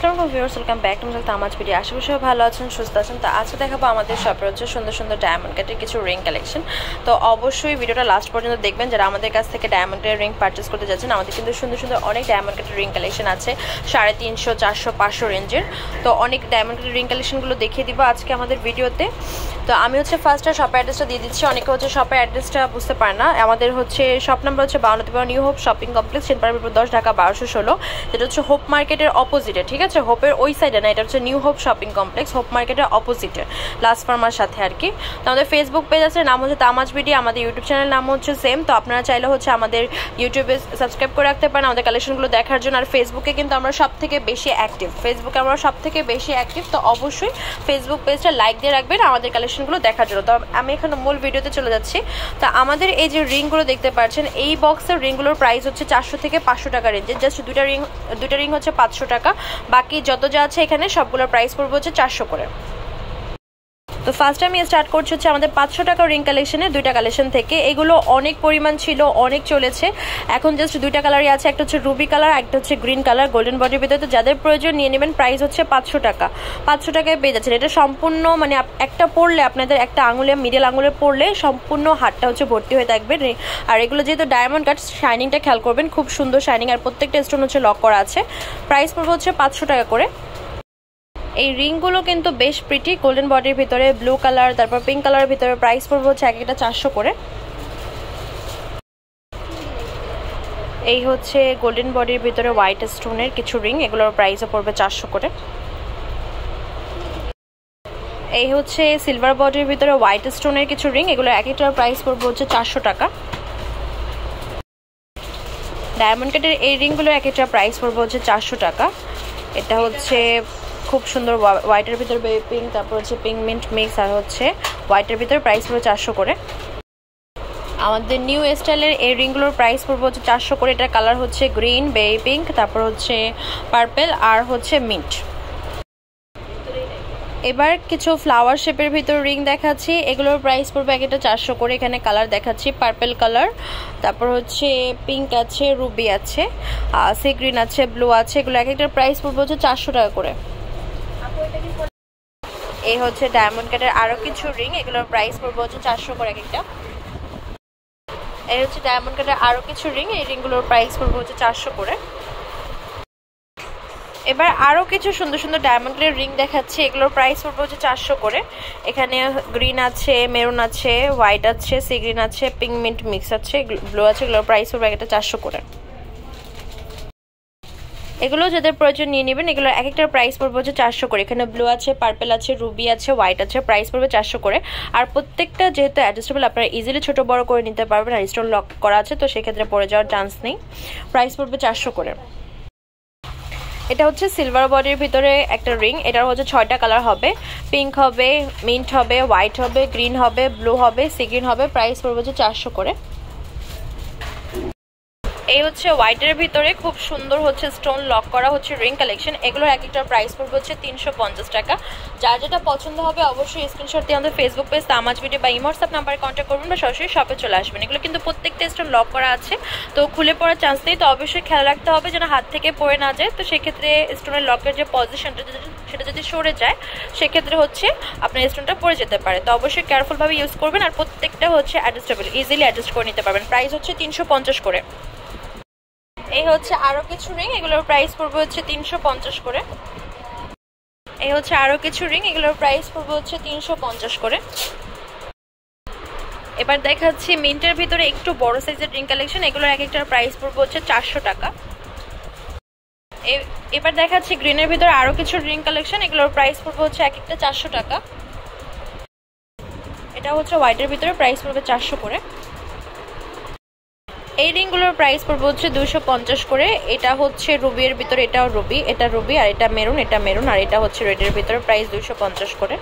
আসসালামু আলাইকুম viewers, welcome back to my তামাজ ভিডিও। আশা করি সবাই ভালো আছেন, সুস্থ আছেন। তো আজকে দেখাবো আমাদের শপে হচ্ছে সুন্দর সুন্দর ডায়মন্ড কাটের কিছু রিং কালেকশন। তো অবশ্যই ভিডিওটা লাস্ট পর্যন্ত দেখবেন যারা আমাদের কাছ থেকে ডায়মন্ডের রিং পারচেস করতে যাচ্ছেন। আমাদের কিন্তু সুন্দর সুন্দর অনেক ডায়মন্ড কাটের রিং কালেকশন আছে 350, 400, 500 রেঞ্জের। তো অনেক ডায়মন্ড কাটের রিং কালেকশনগুলো দেখিয়ে দিব আজকে আমাদের ভিডিওতে। তো আমি হচ্ছে ফার্স্টে শপের অ্যাড্রেসটা দিয়ে দিচ্ছি। অনেকে হচ্ছে শপের অ্যাড্রেসটা বুঝতে পারে না। আমাদের হচ্ছে শপ নাম্বার হচ্ছে 52 new hope shopping complex, Senpara 10, Dhaka 1216, যেটা হচ্ছে হোপ মার্কেটের অপোজিটে। ঠিক আছে, হোপের ওই সাইডে না, এটা হচ্ছে new hope shopping complex, hope মার্কেটের অপোজিটে, লাস্ট ফার্মার সাথে আর কি। তো আমাদের ফেসবুক পেজ আছে, নাম হচ্ছে তামাজ ভিডিও। আমাদের ইউটিউব চ্যানেল নাম হচ্ছে সেম। তো আপনারা চাইলে হচ্ছে আমাদের ইউটিউবে সাবস্ক্রাইব করে রাখতে পারেন আমাদের কালেকশনগুলো দেখার জন্য। আর ফেসবুকে কিন্তু আমরা সব থেকে বেশি অ্যাক্টিভ। তো অবশ্যই ফেসবুক পেজটা লাইক দিয়ে রাখবেন আমাদের কালেকশনগুলো দেখার জন্য। তো আমি এখানে মূল ভিডিওতে চলে যাচ্ছি। তো আমাদের এই যে রিংগুলো দেখতে পাচ্ছেন, এই বক্সের রিংগুলোর প্রাইস হচ্ছে 400 থেকে 500 টাকা রেঞ্জে। জাস্ট দুইটা রিং হচ্ছে 500 টাকা, বাকি যত যা আছে এখানে সবগুলোর প্রাইস পড়বে হচ্ছে 400 করে। তো ফার্স্ট আমি স্টার্ট করছি হচ্ছে আমাদের 500 টাকা রিং কালেকশনের দুইটা কালেকশন থেকে। এগুলো অনেক পরিমাণ ছিল, অনেক চলেছে। এখন জাস্ট দুইটা কালারই আছে, একটা হচ্ছে রুবি কালার, একটা হচ্ছে গ্রিন কালার, গোল্ডেন বডির ভিতরে। তো যাদের প্রয়োজন নিয়ে নেবেন। প্রাইস হচ্ছে 500 টাকা। 500 টাকায় পেয়ে যাচ্ছেন। এটা সম্পূর্ণ মানে একটা পরলে আপনাদের একটা আঙুলে, মিডল আঙুলে পরলে সম্পূর্ণ হাতটা হচ্ছে ভর্তি হয়ে থাকবে। আর এগুলো যেহেতু ডায়মন্ড কাট, শাইনিংটা খেয়াল করবেন, খুব সুন্দর শাইনিং। আর প্রত্যেকটা স্টোন হচ্ছে লক করা আছে। প্রাইস পড়বে হচ্ছে 500 টাকা করে। এই রিংগুলো কিন্তু বেশ প্রিটি, গোল্ডেন বডির ভিতরে, ব্লু কালার, তারপর পিঙ্ক কালারের ভিতরে। প্রাইস পড়বে হচ্ছে এক একটা 400 করে। এই হচ্ছে গোল্ডেন বডির ভিতরে হোয়াইট স্টোনের কিছু রিং, এগুলোর প্রাইসও পড়বে 400 করে। এই হচ্ছে সিলভার বডির ভিতরে হোয়াইট স্টোনের কিছু রিং, এগুলো এক একটার প্রাইস পড়বে হচ্ছে 400 টাকা। ডায়মন্ড কাটের এই রিংগুলো এক একটা প্রাইস পড়বে হচ্ছে 400 টাকা। এটা হচ্ছে খুব সুন্দর হোয়াইটের ভিতরে বেবি পিঙ্ক, তারপর হচ্ছে পিঙ্ক মিন্ট মিক্স, আর হচ্ছে হোয়াইটের ভিতরে। প্রাইস পড়বে 400 করে। আমাদের নিউ স্টাইলের এই রিংগুলোর প্রাইস পড়বে হচ্ছে 400 করে। এটার কালার হচ্ছে গ্রিন, বেবি পিঙ্ক, তারপর হচ্ছে পার্পেল, আর হচ্ছে মিন্ট। এবার কিছু ফ্লাওয়ার শেপের ভিতর রিং দেখাচ্ছি, এগুলোর প্রাইস পড়বে এক একটা 400 করে। এখানে কালার দেখাচ্ছি পার্পেল কালার, তারপর হচ্ছে পিঙ্ক আছে, রুবি আছে, সি গ্রিন আছে, ব্লু আছে। এগুলো এক একটার প্রাইস পড়বে হচ্ছে 400 টাকা করে। এই হচ্ছে ডায়মন্ড কাটের আরো কিছু রিং, এগুলোর প্রাইস পড়বে হচ্ছে 400 করে এক একটা। এই হচ্ছে ডায়মন্ড কাটের আরো কিছু রিং, এই রিংগুলোর প্রাইস পড়বে হচ্ছে 400 করে। এবার আরো কিছু সুন্দর সুন্দর ডায়মন্ড কাটের রিং দেখাচ্ছি, এগুলোর প্রাইস পড়বে হচ্ছে 400 করে। এখানে গ্রিন আছে, মেরুন আছে, হোয়াইট আছে, সি গ্রিন আছে, পিঙ্ক মিন্ট মিক্স আছে, ব্লু আছে। এগুলোর প্রাইস পড়বে একটা 400 করে। এগুলো যাদের প্রয়োজন নিয়ে নেবেন। এগুলো এক একটার প্রাইস পড়বে হচ্ছে 400 করে। এখানে ব্লু আছে, পার্পেল আছে, রুবি আছে, হোয়াইট আছে। প্রাইস পড়বে 400 করে। আর প্রত্যেকটা যেহেতু অ্যাডজাস্টেবল, আপনারা ইজিলি ছোট বড় করে নিতে পারবেন। আর স্টোন লক করা আছে, তো সেক্ষেত্রে পড়ে যাওয়ার চান্স নেই। প্রাইস পড়বে 400 করে। এটা হচ্ছে সিলভার বডির ভিতরে একটা রিং, এটার হচ্ছে 6টা কালার হবে। পিঙ্ক হবে, মিন্ট হবে, হোয়াইট হবে, গ্রিন হবে, ব্লু হবে, সি গ্রিন হবে। প্রাইস পড়বে হচ্ছে 400 করে। এই হচ্ছে হোয়াইটের ভিতরে খুব সুন্দর হচ্ছে স্টোন লক করা হচ্ছে রিং কালেকশন। এগুলোর এক একটার প্রাইস পড়বে হচ্ছে 350 টাকা। যার যেটা পছন্দ হবে অবশ্যই স্ক্রিনশট দিয়ে আমাদের ফেসবুক পেজ তামাজ ভিডিও বা হোয়াটসঅ্যাপ নাম্বারে কন্ট্যাক্ট করবেন বা সরাসরি শপে চলে আসবেন। এগুলো কিন্তু প্রত্যেকটা স্টোন লক করা আছে, তো খুলে পড়ার চান্স নেই। তো অবশ্যই খেয়াল রাখতে হবে যেন হাত থেকে পড়ে না যায়। তো সেক্ষেত্রে স্টোনের লকের যে পজিশনটা সেটা যদি সরে যায়, সেক্ষেত্রে হচ্ছে আপনার স্টোনটা পড়ে যেতে পারে। তো অবশ্যই কেয়ারফুলভাবে ইউজ করবেন। আর প্রত্যেকটা হচ্ছে অ্যাডজাস্টেবল, ইজিলি অ্যাডজাস্ট করে নিতে পারবেন। প্রাইস হচ্ছে 350 করে। এই হচ্ছে আরো কিছু রিং, এগুলোর প্রাইস পড়বে হচ্ছে 350 করে। এই হচ্ছে আরো কিছু রিং, এগুলোর প্রাইস পড়বে হচ্ছে 350 করে। এবার দেখাচ্ছি মিন্টের ভিতরে একটু বড় সাইজের রিং কালেকশন, এগুলোর এক একটার প্রাইস পড়বে হচ্ছে 400 টাকা। এবার দেখাচ্ছি গ্রিনের ভিতরে আরো কিছু রিং কালেকশন, এগুলোর প্রাইস পড়বে হচ্ছে এক একটা 400 টাকা। এটা হচ্ছে হোয়াইটের ভিতরে, প্রাইস পড়বে 400 করে। এই রিংগুলোর প্রাইস পড়বে হচ্ছে 250 করে। এটা হচ্ছে রুবি এর ভিতরে, এটাও রুবি, এটা রুবি, আর এটা মেরুন, এটা মেরুন, আর এটা হচ্ছে রেডের ভিতরে। প্রাইস 250 করে।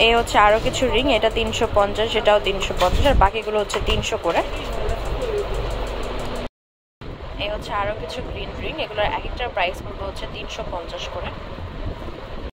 এই হচ্ছে আরো কিছু রিং, এটা 350, এটাও 350, আর বাকিগুলো হচ্ছে 300 করে। এই হচ্ছে আরো কিছু গ্রিন রিং, এগুলোর এক একটার প্রাইস পড়বে হচ্ছে 350 করে।